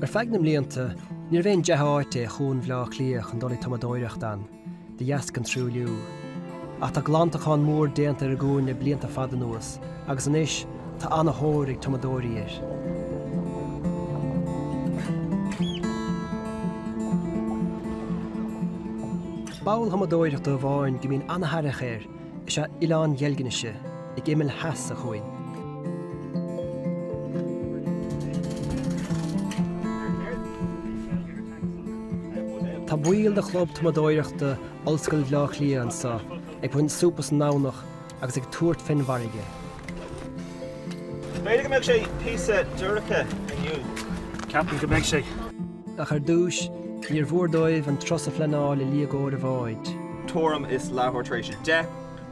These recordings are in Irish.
feicnim líonta, níor bhéon dea-aimsir Chuan Bhaile Átha Cliath an dul tumadóireacht an, de dheasc an trúliú. Ach tá glantachán mór déanta ar gúin blianta fada nuas, agus anois tá anathiúil tumadóirí ir. Bail tumadóireacht do bháin go mbíonn anathairich ir, is a Ileán dheilgneise, ag imil heas a chuin. Tá buíl de chlub tumadóireachta Ollscoil Bhaile Átha Cliath sa, ag buin súpas nánach agus ag tuairt finmharige. Beidir go mbeadh sé píosa dúracha iniu. Captain go mbeadh sé. Ach ar dúis, níor mhórdóibh an trosa fleanáil i líagóir a bháid. Tuairim is láthirtrééis de,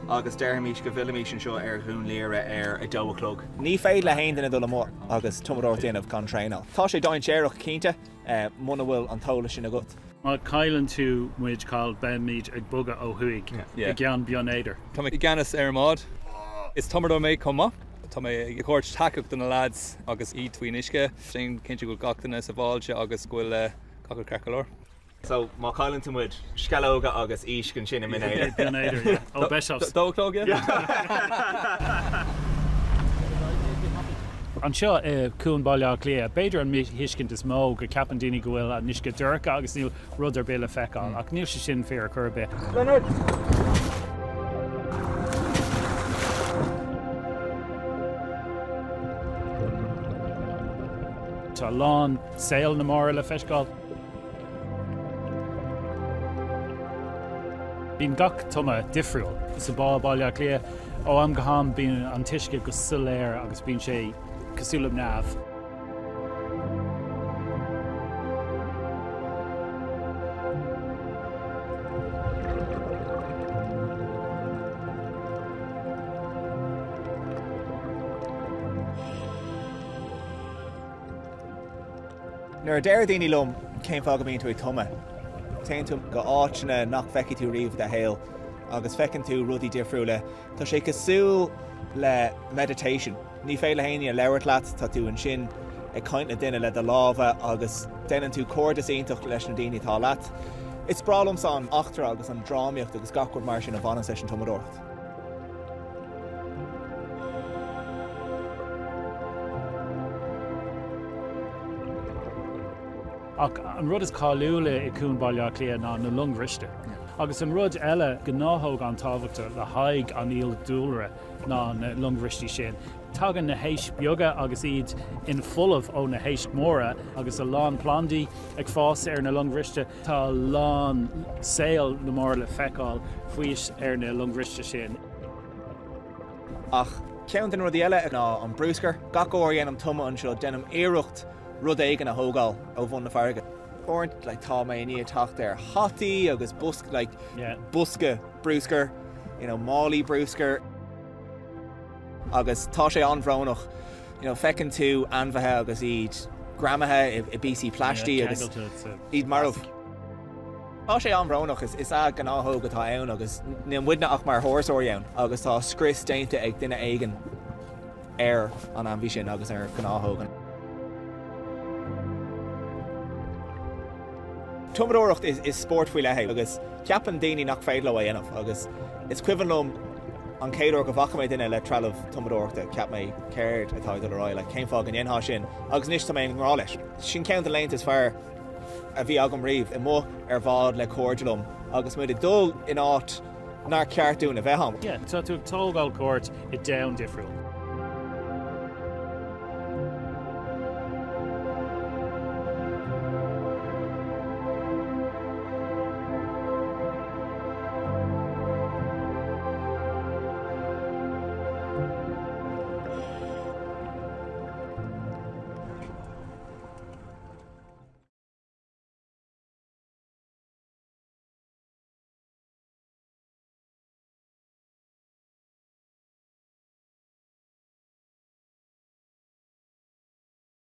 agus deirmís go bhfuilmís an seo ar dhún léire ar a dóchlog. Ní féad le haon duna dul mór agus tumadóirt déanamh gan tréinál. Tá sé dáin séireach cínte, muna bhfuil an tola sin a gut. Má caiileann tú muid cáil ben míid ag buga ó thuig, i gceann Bíonn éidir. Tá mé gceannas ar mád, is tumadóir méid comma, tá mé i chóirt takeach duna lads agus í faoi uisce, sin cinnte go gachtainna sa bháilte agus gofuil cacail cracolóir. So má caiileann tú muid scalóga agus uisce sin in éidir. Bíonn éidir, ó beisios. Dóchlog, An seo Cuan Bhaile Átha Cliath, beidir an hiiscint is mó go ceapan daoine go bhfuil a uisce dúracha agus níl rud ar béle feicáil, ach níl sé sin fearr curbe. Tá lán saol na móra le feiscáil. Bíonn gach tuma difriúil sa Bá Bhaile Átha Cliath ó am go ham bíonn an tuisce go soléir agus bíonn sé cosúlam neamh. Nuair deir daoine lom céim fág go bíonn tú ag tuma. Téann tú go áiteanna nach feici tú riomh de héal agus feiceann tú rudaí difriúla. Tá sé cosúil le meditation. Ní féile haine a leabhart leat tá tú an sin ag caint na duine le de lábha agus déanann tú cóirdas ionintach leis na daoine tá leat. Is bralam san achtar agus an drámaíocht agus gachúir mar sin a bhanan leis an tumadóireacht. Ach an rud is cáiliúla i Cuan Bhaile Átha Cliath ná na lunghriste. Agus an rud eile go náthóg an tábhachta le haig an iniúchadh ná na lunghristi sin. Tagan na héis beaga agus iad in fullmh ó na héis móra agus a lán plandaí ag fás ar na lunghriste tá lán saol na móra le feicáil faois ar na lunghriste sin. Ach ceann den rudí eile ná an brúscar, gach óir dhéanam tuma an seo denam éireacht rud éigean a thógáil ó bhun na farga. Orint like tá mé ní tacht ar hotí agus busk like buske brúscar, málaí brúscar agus tá sé anbhránach, fecinn tú anmhathe agus iad gramathe i BC pláistí agus iad marmh. Tá sé anbhránach is a gan áthóg atá ann agus níon muidne ach mar thórsóir ann agus tá scris déanta ag duine éigean ar an anbhí sin agus ar gan áthógan. Tumadóireacht is sport faoi lethe agus ceapan daoine nach féad le dhéanamh agus is cuimhnlum an céadúir go bhacha mé duine le trealamh tumadóireachta ceap mé céird atá do ráid le céim fág an dhéanthá sin agus níos tá mé an nghrá leis. Sin ceann leint is fearr a bhí agam riomh i mó ar bhád le cóirdelumm agus muid dul in áit nar ceartún a bheitham. Tá tú tógáil cuairt i dam difriúil.